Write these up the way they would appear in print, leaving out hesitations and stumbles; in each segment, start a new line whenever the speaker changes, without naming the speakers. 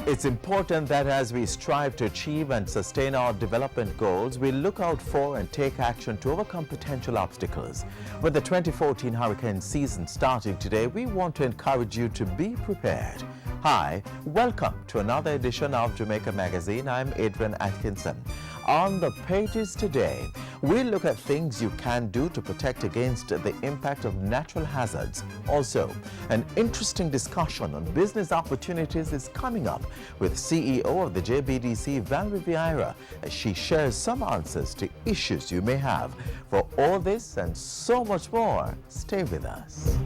It's important that as we strive to achieve and sustain our development goals, we look out for and take action to overcome potential obstacles. With the 2014 hurricane season starting today, we want to encourage you to be prepared. Hi, welcome to another edition of Jamaica Magazine. I'm Adrian Atkinson. On the pages today, we'll look at things you can do to protect against the impact of natural hazards. Also, an interesting discussion on business opportunities is coming up with CEO of the JBDC, Valerie Vieira, as she shares some answers to issues you may have. For all this and so much more, stay with us.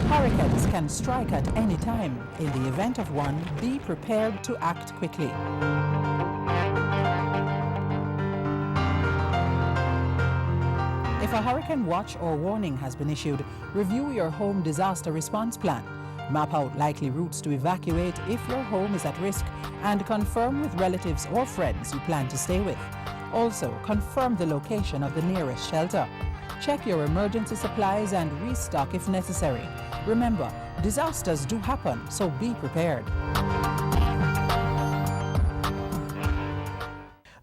Hurricanes can strike at any time. In the event of one, be prepared to act quickly. If a hurricane watch or warning has been issued, review your home disaster response plan. Map out likely routes to evacuate if your home is at risk and confirm with relatives or friends you plan to stay with. Also, confirm the location of the nearest shelter. Check your emergency supplies and restock if necessary. Remember, disasters do happen, so be prepared.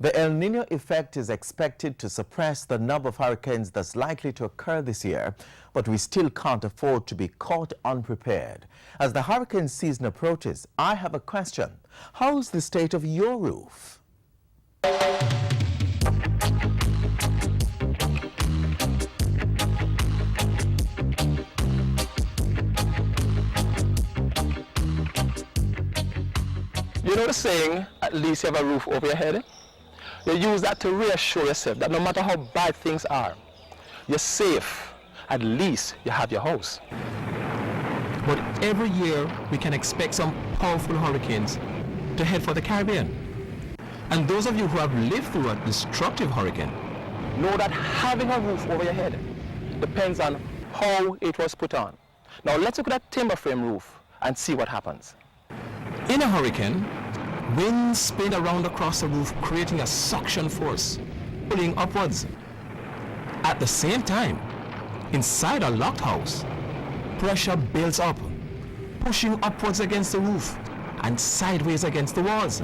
The El Nino effect is expected to suppress the number of hurricanes that's likely to occur this year, but we still can't afford to be caught unprepared. As the hurricane season approaches, I have a question. How's the state of your roof?
You know the saying, at least you have a roof over your head? You use that to reassure yourself that no matter how bad things are, you're safe. At least you have your house.
But every year we can expect some powerful hurricanes to head for the Caribbean. And those of you who have lived through a destructive hurricane
Know that having a roof over your head depends on how it was put on. Now let's look at that timber frame roof and see what happens.
in a hurricane, winds spin around across the roof, creating a suction force, pulling upwards. At the same time, inside a locked house, pressure builds up, pushing upwards against the roof and sideways against the walls.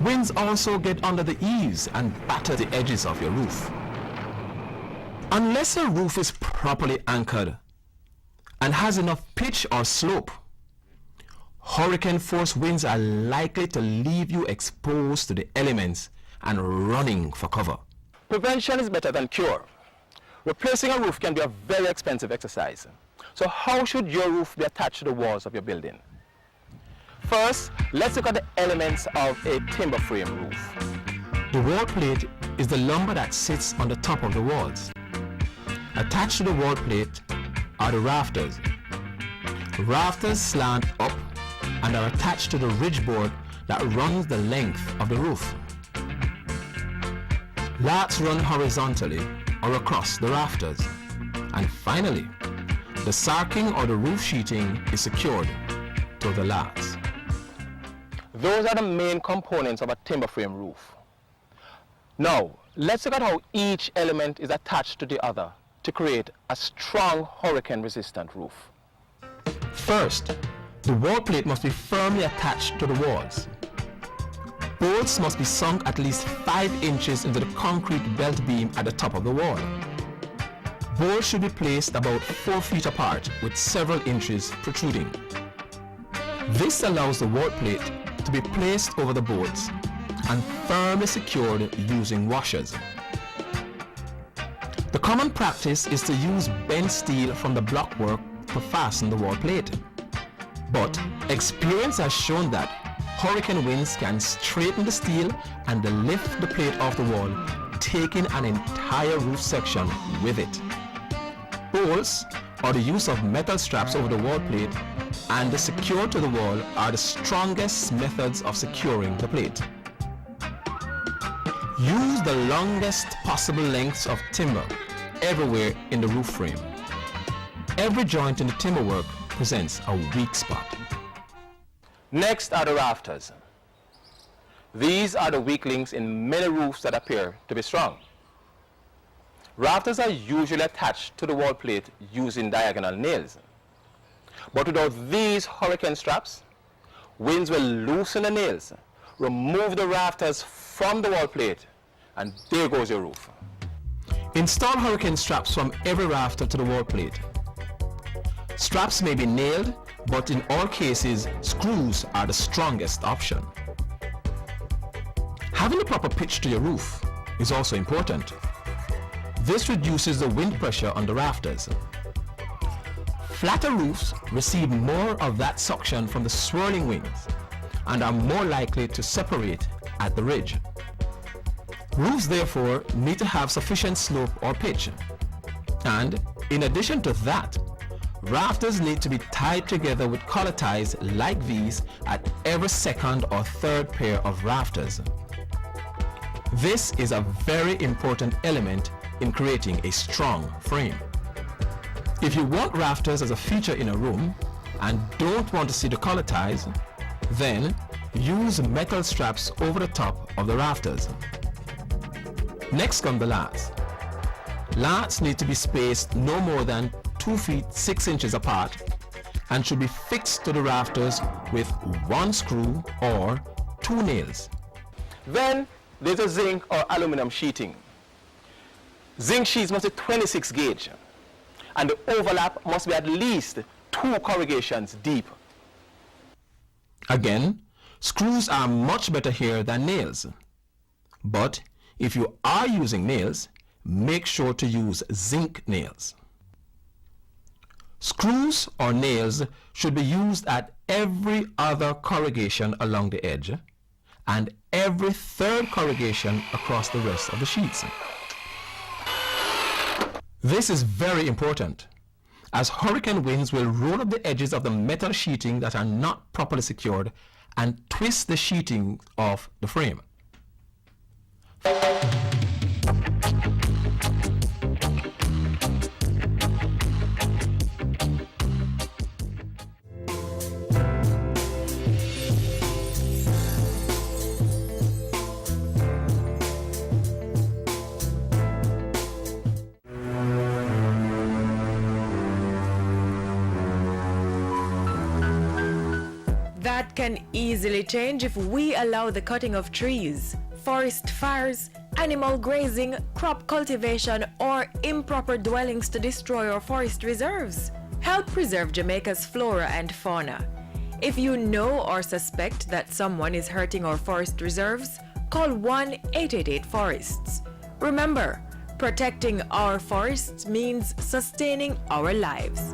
Winds also get under the eaves and batter the edges of your roof. Unless a roof is properly anchored and has enough pitch or slope, hurricane force winds are likely to leave you exposed to the elements and running for cover.
Prevention is better than cure. Replacing a roof can be a very expensive exercise. So how should your roof be attached to the walls of your building? First, let's look at the elements of a timber frame roof.
The wall plate is the lumber that sits on the top of the walls. Attached to the wall plate are the rafters. Rafters slant up and are attached to the ridge board that runs the length of the roof. Lats run horizontally or across the rafters. And finally, the sarking or the roof sheeting is secured to the lats.
Those are the main components of a timber frame roof. Now, let's look at how each element is attached to the other to create a strong hurricane-resistant roof.
First, the wall plate must be firmly attached to the walls. Bolts must be sunk at least 5 inches into the concrete belt beam at the top of the wall. Bolts should be placed about 4 feet apart with several inches protruding. This allows the wall plate to be placed over the bolts and firmly secured using washers. The common practice is to use bent steel from the blockwork to fasten the wall plate. But experience has shown that hurricane winds can straighten the steel and lift the plate off the wall, taking an entire roof section with it. Bolts, or the use of metal straps over the wall plate, and the secure to the wall are the strongest methods of securing the plate. Use the longest possible lengths of timber everywhere in the roof frame. Every joint in the timber work presents a weak spot.
Next are the rafters. These are the weak links in many roofs that appear to be strong. Rafters are usually attached to the wall plate using diagonal nails. But without these hurricane straps, winds will loosen the nails, remove the rafters from the wall plate, and there goes your roof.
Install hurricane straps from every rafter to the wall plate. Straps may be nailed, but in all cases, screws are the strongest option. Having the proper pitch to your roof is also important. This reduces the wind pressure on the rafters. Flatter roofs receive more of that suction from the swirling winds and are more likely to separate at the ridge. Roofs therefore need to have sufficient slope or pitch. And in addition to that, rafters need to be tied together with collar ties like these at every second or third pair of rafters. This is a very important element in creating a strong frame. If you want rafters as a feature in a room and don't want to see the collar ties, then use metal straps over the top of the rafters. Next come the lats. Lats need to be spaced no more than 2 feet 6 inches apart and should be fixed to the rafters with 1 screw or 2 nails.
Then there's a zinc or aluminum sheeting. Zinc sheets must be 26 gauge, and the overlap must be at least 2 corrugations deep.
Again, screws are much better here than nails. But if you are using nails, make sure to use zinc nails. Screws or nails should be used at every other corrugation along the edge and every third corrugation across the rest of the sheets. This is very important, as hurricane winds will roll up the edges of the metal sheeting that are not properly secured and twist the sheeting of the frame.
That can easily change if we allow the cutting of trees, forest fires, animal grazing, crop cultivation, or improper dwellings to destroy our forest reserves. Help preserve Jamaica's flora and fauna. If you know or suspect that someone is hurting our forest reserves, call 1-888-FORESTS. Remember, protecting our forests means sustaining our lives.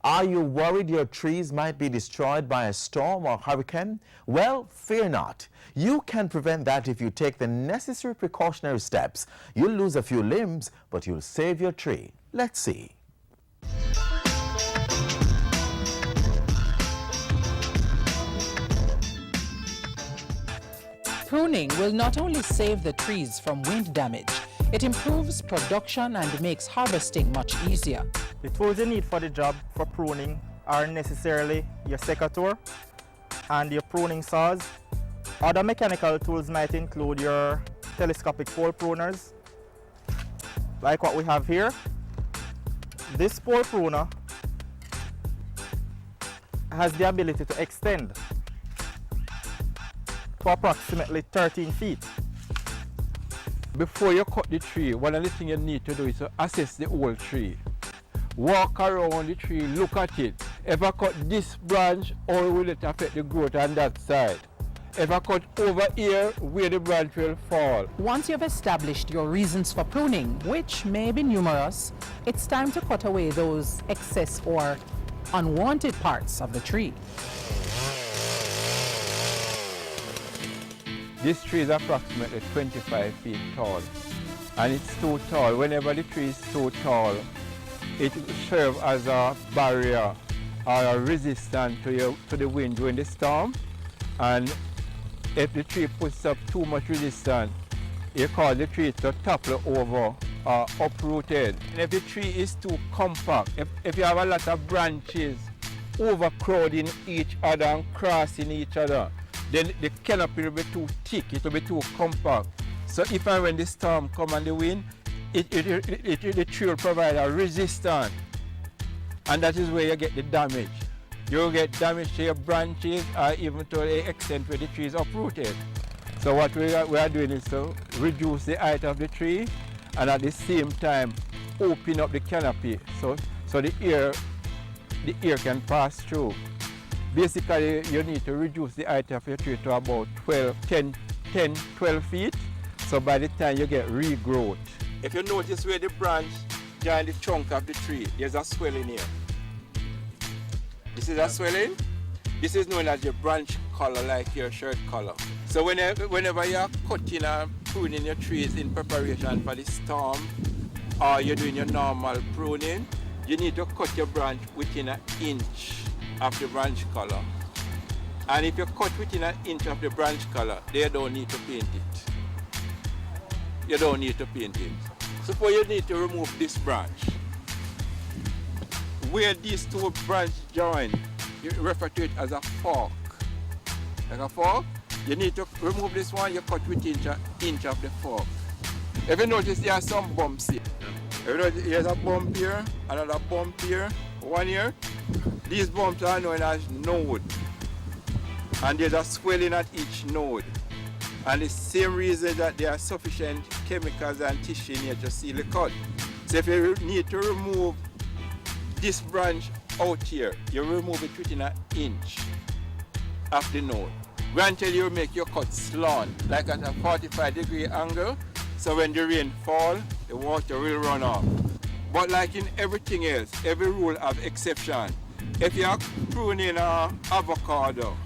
Are you worried your trees might be destroyed by a storm or hurricane? Well, fear not. You can prevent that if you take the necessary precautionary steps. You'll lose a few limbs, but you'll save your tree. Let's see.
Pruning will not only save the trees from wind damage, it improves production and makes harvesting much easier.
The tools you need for the job for pruning are necessarily your secateur and your pruning saws. Other mechanical tools might include your telescopic pole pruners, like what we have here. This pole pruner has the ability to extend to approximately 13 feet.
Before you cut the tree, one of the things you need to do is to assess the whole tree. Walk around the tree, look at it. If I cut this branch, how will it affect the growth on that side? If I cut over here, where the branch will fall.
Once you've established your reasons for pruning, which may be numerous, it's time to cut away those excess or unwanted parts of the tree.
This tree is approximately 25 feet tall, and it's too tall. Whenever the tree is too tall, it serves as a barrier or a resistance to the wind during the storm. And if the tree puts up too much resistance, it causes the tree to topple over or uprooted. And if the tree is too compact, if you have a lot of branches overcrowding each other and crossing each other, then the canopy will be too thick, it will be too compact. So if and when the storm come and the wind, the tree will provide a resistance. And that is where you get the damage. You get damage to your branches or even to the extent where the tree is uprooted. So what we are doing is to reduce the height of the tree and at the same time open up the canopy so the air can pass through. Basically, you need to reduce the height of your tree to about 12 feet. So by the time you get regrowth. If you notice where the branch joins the trunk of the tree, there's a swelling here. This is a swelling. This is known as your branch color, like your shirt color. So whenever you're cutting and pruning your trees in preparation for the storm, or you're doing your normal pruning, you need to cut your branch within an inch of the branch color. And if you cut within an inch of the branch color, they don't need to paint it. You don't need to paint it. Suppose you need to remove this branch. Where these two branches join, you refer to it as a fork. Like a fork, you need to remove this one, you cut within an inch of the fork. If you notice, there are some bumps here. If you notice, there's a bump here, another bump here, one here. These bumps are known as node. And there's a swelling at each node. And the same reason that there are sufficient chemicals and tissue in here to seal the cut. So if you need to remove this branch out here, you remove it within an inch of the node. Granted, you make your cut slant, like at a 45-degree angle, so when the rain falls, the water will run off. But like in everything else, every rule has exception. If you're pruning an avocado,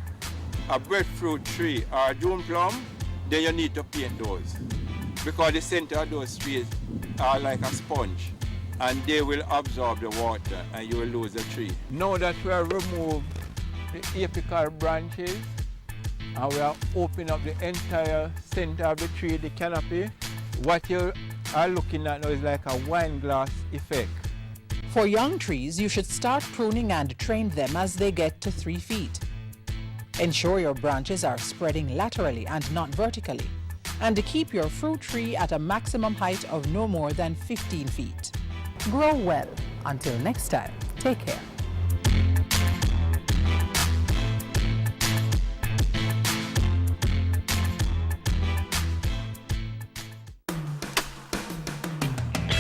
a breadfruit tree, or a June plum, then you need to paint those. Because the center of those trees are like a sponge, and they will absorb the water and you will lose the tree. Now that we have removed the apical branches and we have opened up the entire center of the tree, the canopy, what you are looking at now is like a wine glass effect.
For young trees, you should start pruning and train them as they get to 3 feet. Ensure your branches are spreading laterally and not vertically, and to keep your fruit tree at a maximum height of no more than 15 feet. Grow well. Until next time, take care.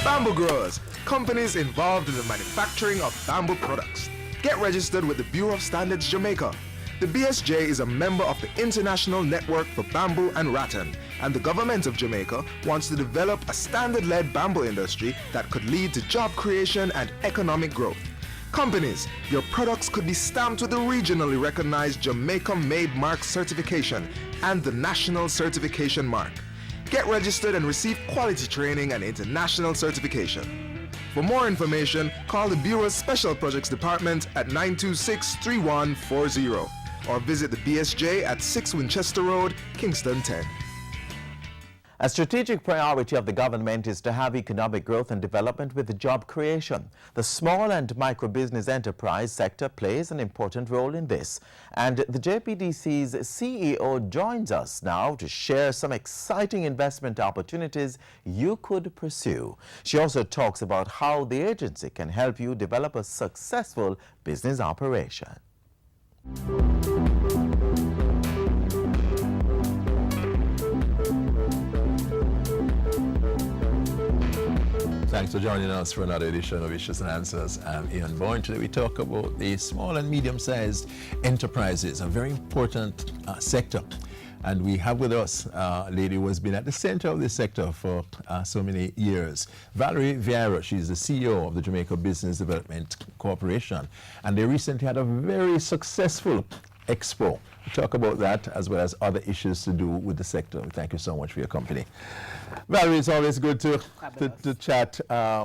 Bamboo growers, companies involved in the manufacturing of bamboo products. Get registered with the Bureau of Standards Jamaica. The BSJ is a member of the International Network for Bamboo and Rattan, and the government of Jamaica wants to develop a standard-led bamboo industry that could lead to job creation and economic growth. Companies, your products could be stamped with the regionally recognized Jamaica Made Mark certification and the National Certification Mark. Get registered and receive quality training and international certification. For more information, call the Bureau's Special Projects Department at 926-3140 or visit the BSJ at 6 Winchester Road, Kingston 10.
A strategic priority of the government is to have economic growth and development with job creation. The small and micro business enterprise sector plays an important role in this. And the JPDC's CEO joins us now to share some exciting investment opportunities you could pursue. She also talks about how the agency can help you develop a successful business operation.
Thanks for joining us for another edition of Issues and Answers. I'm Ian Boyne. Today we talk about the small and medium-sized enterprises, a very important sector. And we have with us a lady who has been at the center of this sector for so many years. Valerie Vieira, she's the CEO of the Jamaica Business Development Corporation. And they recently had a very successful expo. We'll talk about that as well as other issues to do with the sector. Thank you so much for your company. Valerie, it's always good to chat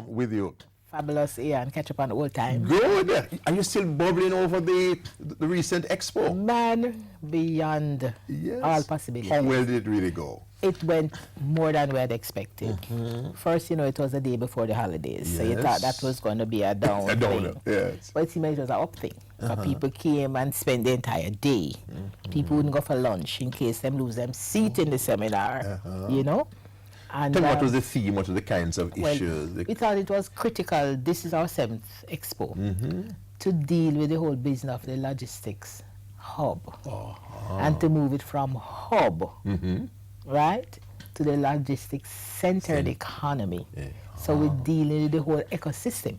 with you.
Fabulous, Ian. Catch up on the old time.
Good. Are you still bubbling over the recent expo?
Man, beyond all possibilities.
How well did it really go?
It went more than we had expected. First, you know, it was the day before the holidays, so you thought that was going to be a down thing.
Yes.
But it seemed it was an up thing. People came and spent the entire day. People wouldn't go for lunch in case them lose them seat in the seminar, you know. And
Tell me what was the theme, what were the kinds of issues?
We thought it was critical. This is our 7th expo to deal with the whole business of the logistics hub and to move it from hub, right, to the logistics centered economy. So we're dealing with the whole ecosystem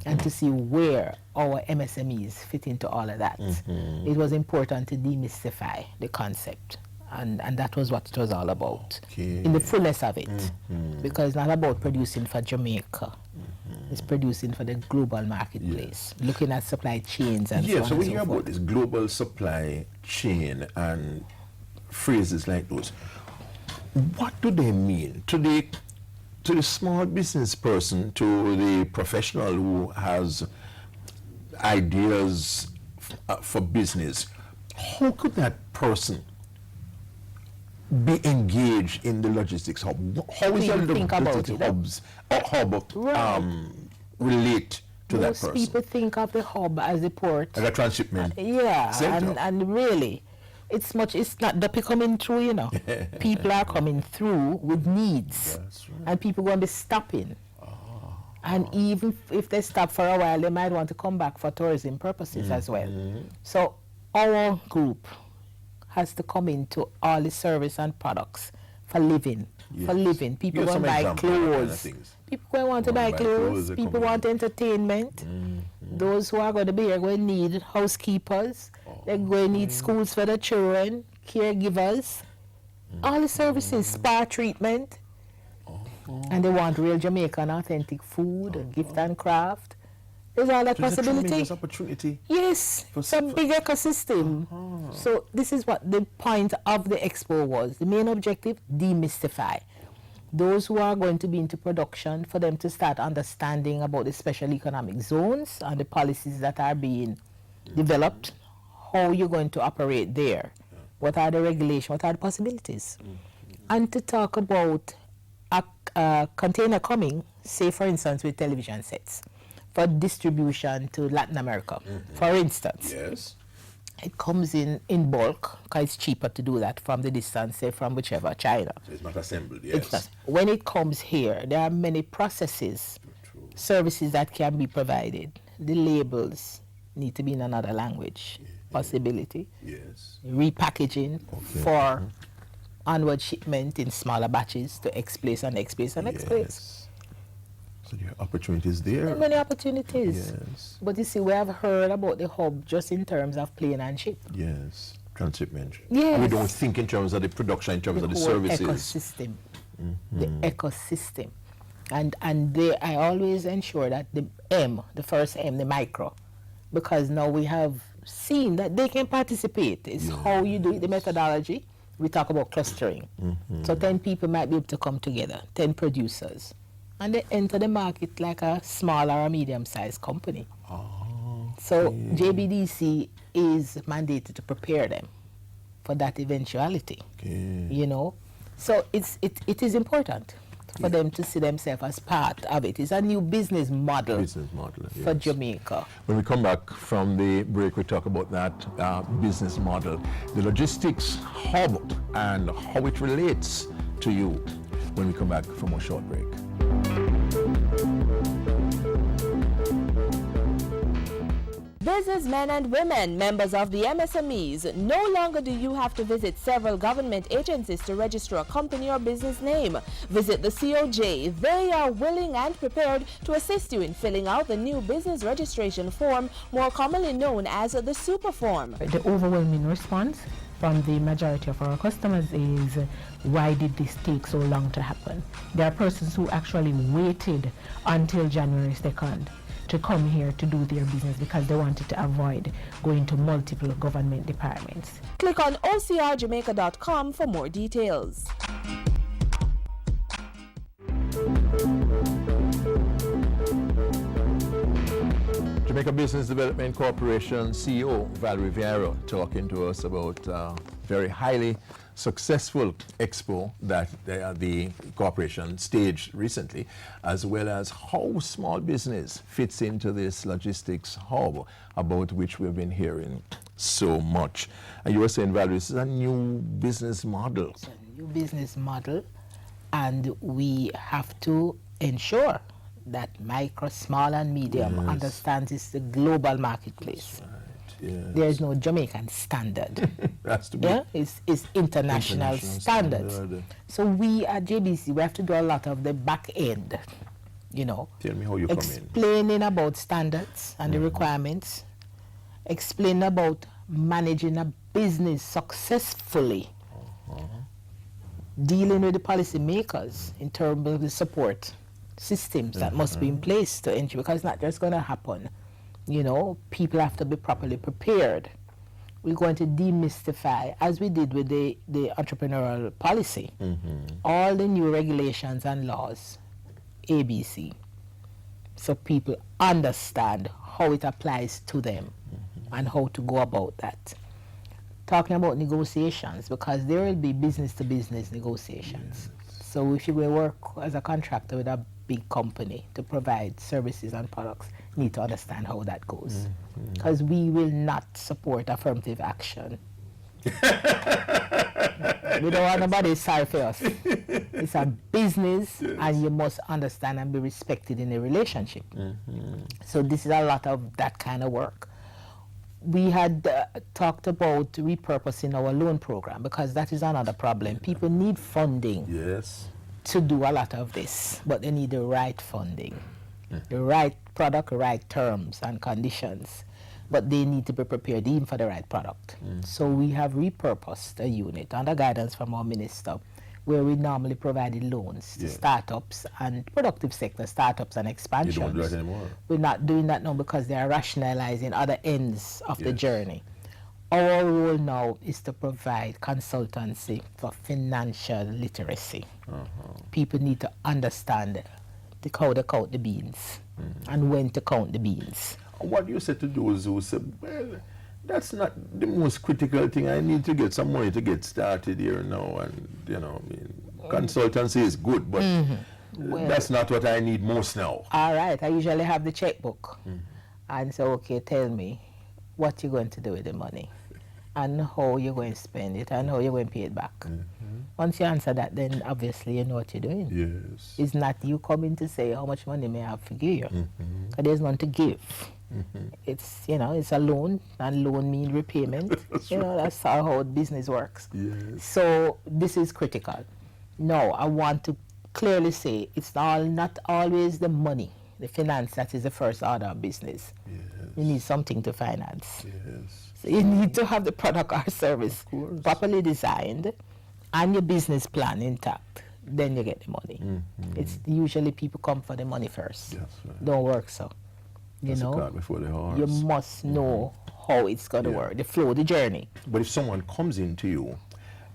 and to see where our MSMEs fit into all of that. It was important to demystify the concept. And that was what it was all about, in the fullness of it. Because it's not about producing for Jamaica. It's producing for the global marketplace, looking at supply chains and so on.
So we
and
hear
so
about
forth.
this global supply chain and phrases like those. What do they mean to the small business person, to the professional who has ideas for business? How could that person be engaged in the logistics hub? How is the logistics hub relate to that person?
Most people think of the hub as the port.
Like a transshipment.
And really, it's not the people coming through, you know. People are coming through with needs. And people going to be stopping. And even if they stop for a while, they might want to come back for tourism purposes as well. So our group has to come into all the service and products for living. For living. People going to buy clothes. People going to want to buy clothes. People want entertainment. Those who are going to be here going to need housekeepers. They're going to need schools for the children, caregivers, all the services, spa treatment. And they want real Jamaican authentic food, gift and craft. There's all that possibility.
Opportunity.
Yes, it's a big ecosystem. So this is what the point of the expo was. The main objective, demystify. Those who are going to be into production, for them to start understanding about the special economic zones and the policies that are being developed, how you're going to operate there, what are the regulations, what are the possibilities. And to talk about a container coming, say for instance with television sets, for distribution to Latin America, for instance.
Yes.
It comes in bulk, because it's cheaper to do that from the distance, say from whichever, China.
So it's not assembled, yes.
It's not. When it comes here, there are many processes, services that can be provided. The labels need to be in another language, possibility.
Yes.
Repackaging for onward shipment in smaller batches to X place and X place and X place.
So there are opportunities there.
There are many opportunities.
Yes.
But you see, we have heard about the hub just in terms of plane and ship.
Yes. Transshipment.
Yes.
And we don't think in terms of the production, in terms of the
whole
services.
Ecosystem. The ecosystem. And I always ensure that the M, the first M, the micro, because now we have seen that they can participate. It's how you do it, the methodology. We talk about clustering. So 10 people might be able to come together, 10 producers. And they enter the market like a small or a medium-sized company. So JBDC is mandated to prepare them for that eventuality. You know, so it is important for them to see themselves as part of it. It's a new business model, for Jamaica.
When we come back from the break, we talk about that business model, the logistics hub, and how it relates to you when we come back from a short break.
Businessmen and women, members of the MSMEs, no longer do you have to visit several government agencies to register a company or business name. Visit the COJ. They are willing and prepared to assist you in filling out the new business registration form, more commonly known as the super form.
The overwhelming response from the majority of our customers is, why did this take so long to happen? There are persons who actually waited until January 2nd to come here to do their business because they wanted to avoid going to multiple government departments.
Click on ocrjamaica.com for more details.
Jamaica Business Development Corporation CEO Valerie Vieira talking to us about very highly successful expo that the corporation staged recently, as well as how small business fits into this logistics hub, about which we've been hearing so much. And you were saying, Valerie, this is a new business model.
It's a new business model, And we have to ensure that micro, small, and medium understands it's the global marketplace.
Yes.
There is no Jamaican standard.
Has to be.
Yeah, it's international standards.
standard.
So we at JBC, we have to do a lot of the back end, you know.
Tell me how you come in.
Explaining about standards and the requirements, explaining about managing a business successfully, dealing with the policy makers in terms of the support systems that must be in place to ensure, because it's not just going to happen. You know, people have to be properly prepared. We're going to demystify, as we did with the entrepreneurial policy, all the new regulations and laws, ABC, so people understand how it applies to them and how to go about that. Talking about negotiations, because there will be business-to-business negotiations. So if you will work as a contractor with a big company to provide services and products, you need to understand how that goes. Because we will not support affirmative action. We don't want nobody sorry for us. It's a business, and you must understand and be respected in a relationship. So this is a lot of that kind of work. We had talked about repurposing our loan program, because that is another problem. People need funding to do a lot of this, but they need the right funding, the right product, right terms and conditions, but they need to be prepared even for the right product. So we have repurposed a unit under guidance from our minister, where we normally provided loans to startups and productive sector startups and expansions.
You don't do that anymore.
We're not doing that now because they are rationalizing other ends of the journey. Our role now is to provide consultancy for financial literacy. People need to understand how to count the beans and when to count the beans.
What do you say to those who say, well, that's not the most critical thing. I need to get some money to get started here now. And, you know, I mean, consultancy is good, but
well,
that's not what I need most now.
All right. I usually have the checkbook. And say, okay, tell me what you're going to do with the money and how you're going to spend it and how you're going to pay it back. Once you answer that, then obviously you know what you're doing.
Yes.
It's not you coming to say how much money may I have for you. Because there's none to give. It's, you know, it's a loan, and loan means repayment. You know, that's how business works. So this is critical. No, I want to clearly say it's not always the money, the finance that is the first order of business. You need something to finance. So you need to have the product or service properly designed and your business plan intact. Then you get the money. It's usually people come for the money first. Don't work so. You know,
the cart before the horse.
You must know how it's going to work, the flow, the journey.
But if someone comes into you,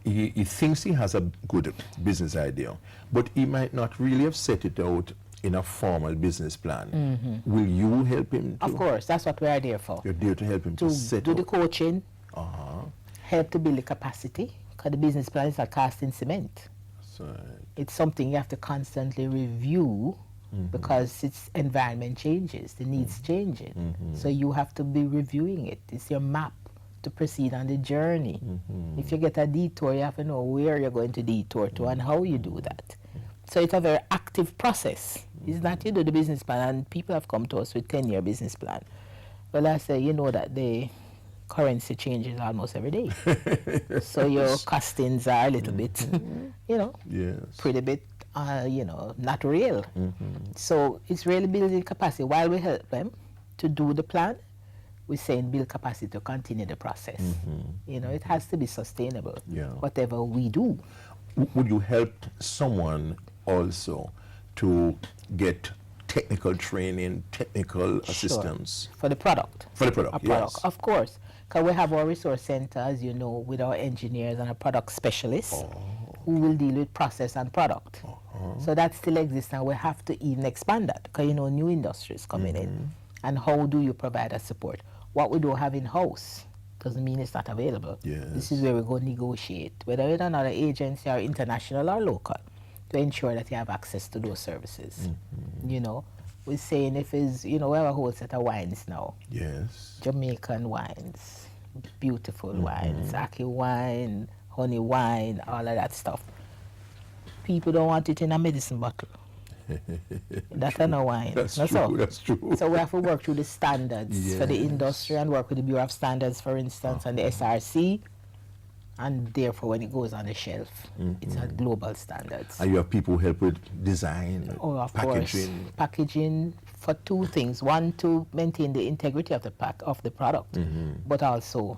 he thinks he has a good business idea, but he might not really have set it out in a formal business plan. Will you help him?
Of course, that's what we are there for.
You're there to help him to set
do
out.
the coaching, help to build the capacity, because the business plan is like casting cement. It's something you have to constantly review. Because its environment changes, the needs changing. So you have to be reviewing it. It's your map to proceed on the journey. If you get a detour, you have to know where you're going to detour to and how you do that. So it's a very active process. It's not you do the business plan, and people have come to us with 10-year business plan. Well, I say, you know that the currency changes almost every day. So your costings are a little bit, you know, pretty bit, you know, not real. So it's really building capacity. While we help them to do the plan, we're saying build capacity to continue the process. You know, it has to be sustainable, whatever we do.
Would you help someone also to get technical training, technical assistance?
For the product.
For the product, yes.
Of course. Because we have our resource center, as you know, with our engineers and our product specialists who will deal with process and product. So that still exists, and we have to even expand that, because you know new industries coming in. And how do you provide that support? What we don't have in-house doesn't mean it's not available. This is where we go negotiate, whether with another agency or international or local, to ensure that you have access to those services. You know, we're saying if it's, you know, we have a whole set of wines now. Jamaican wines, beautiful wines, Aki wine, honey wine, all of that stuff. people don't want it in a medicine bottle. That's no wine.
That's true. That's true.
So we have to work through the standards for the industry and work with the Bureau of Standards, for instance, and the SRC. And therefore, when it goes on the shelf, it's at global standards.
And you have people who help with design,
of
packaging.
Course. Packaging for two things. One, to maintain the integrity of the product, but also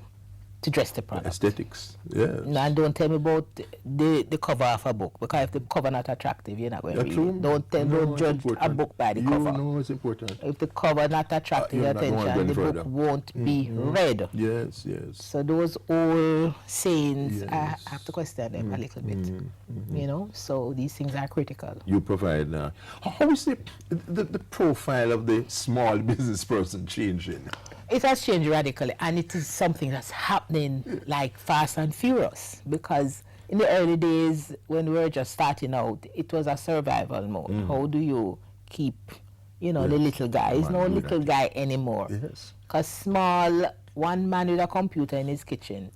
to dress the product.
Aesthetics, yes.
And don't tell me about the cover of a book, because if the cover not attractive, you're not going to read it. Don't judge a book by the cover.
No, it's important.
If the cover not attracting your attention, the book won't be read.
Yes, yes.
So those old sayings, I have to question them a little bit, you know, so these things are critical.
You provide, how is the profile of the small business person changing?
It has changed radically, and it is something that's happening like fast and furious, because in the early days when we were just starting out, it was a survival mode. How do you keep, you know, the little guy? He's no little guy anymore.
Yes.
Because small, one man with a computer in his kitchen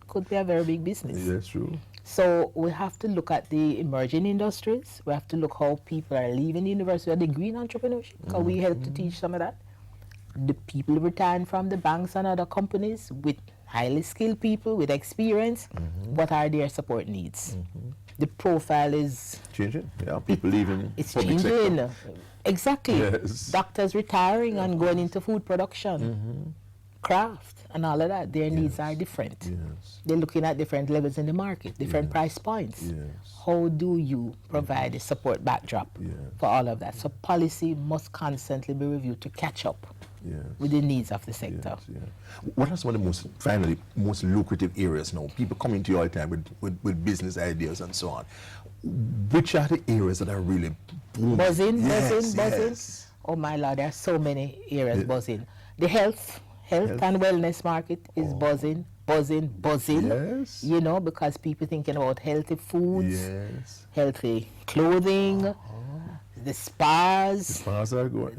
could be a very big business.
That's true.
So we have to look at the emerging industries. We have to look how people are leaving the university with the green entrepreneurship, because we help to teach some of that. The people retiring from the banks and other companies with highly skilled people with experience, what are their support needs? The profile is
changing. Yeah, people leaving.
It's
public
changing.
Sector.
Exactly.
Yes.
Doctors retiring and going into food production, craft, and all of that. Their needs are different.
Yes.
They're looking at different levels in the market, different price points.
Yes.
How do you provide a support backdrop for all of that? So policy must constantly be reviewed to catch up with the needs of the sector.
What are some of the most lucrative areas now? People come into you all the time with business ideas and so on. Which are the areas that are really booming?
Buzzing. Oh my Lord, there are so many areas buzzing. The health and wellness market is buzzing.
Yes.
You know, because people thinking about healthy foods, healthy clothing, the spas.
The spas are good.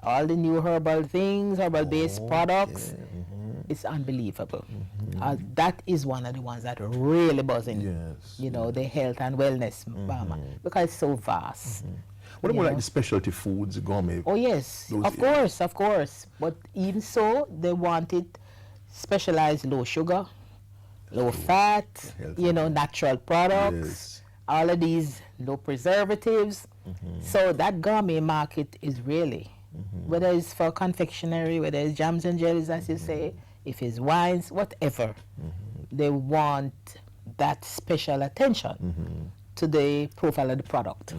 All the new herbal things, herbal-based products. It's unbelievable. That is one of the ones that are really buzzing.
Yes.
You know, the health and wellness, because it's so vast.
What about like the specialty foods, gourmet?
Oh yes, of course. But even so, they wanted specialized low sugar, low fat, you know, natural products, all of these low preservatives. So that gourmet market is really, whether it's for confectionery, whether it's jams and jellies, as you say, if it's wines, whatever, they want that special attention to the profile of the product,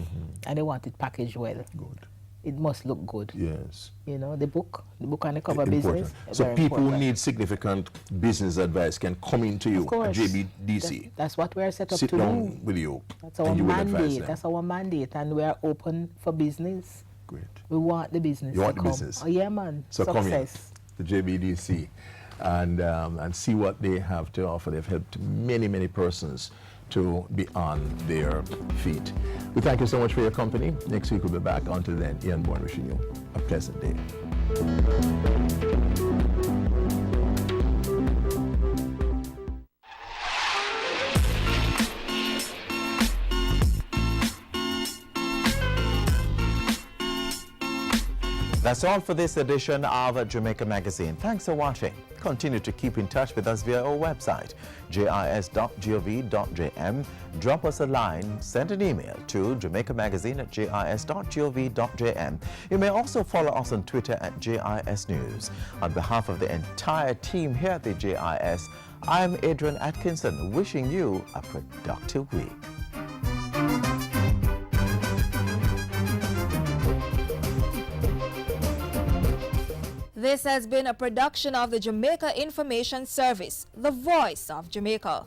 and they want it packaged well.
Good.
It must look good.
Yes.
You know, the book and the cover
Important.
business.
So people who need significant business advice can come into you at JBDC.
That's what we are set up
Sit
to
down
do.
with you.
That's our mandate. That's our mandate, and we are open for business.
Great.
We want the business.
You want the business?
Oh yeah, man.
So
Success.
come here to JBDC and see what they have to offer. They've helped many persons to be on their feet. We thank you so much for your company. Next week we'll be back. Until then, Ian Bourne wishing you a pleasant day.
That's all for this edition of Jamaica Magazine. Thanks for watching. Continue to keep in touch with us via our website, jis.gov.jm. Drop us a line, send an email to jamaicamagazine@jis.gov.jm. You may also follow us on Twitter at JIS News. On behalf of the entire team here at the JIS, I'm Adrian Atkinson, wishing you a productive week.
This has been a production of the Jamaica Information Service, the voice of Jamaica.